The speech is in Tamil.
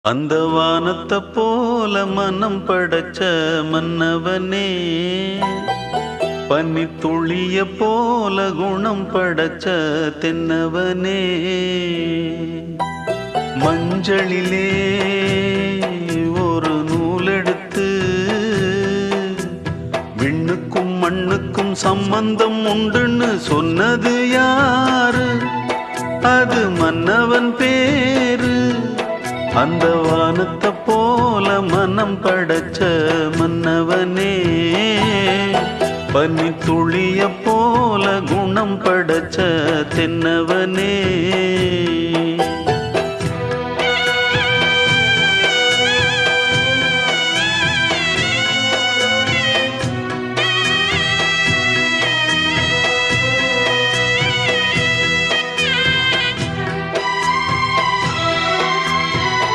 அந்த வானத்தை போல மனம் படைச்ச மன்னவனே, பனி துளிய போல குணம் படைச்ச தென்னவனே, மஞ்சளிலே ஒரு நூலெடுத்து விண்ணுக்கும் மண்ணுக்கும் சம்பந்தம் உண்டுன்னு சொன்னது யாரு? அது மன்னவன் பேரு. அந்த வானத்தை போல மனம் படைச்ச மன்னவனே, பனி துளிய போல குணம் படைச்ச தென்னவனே.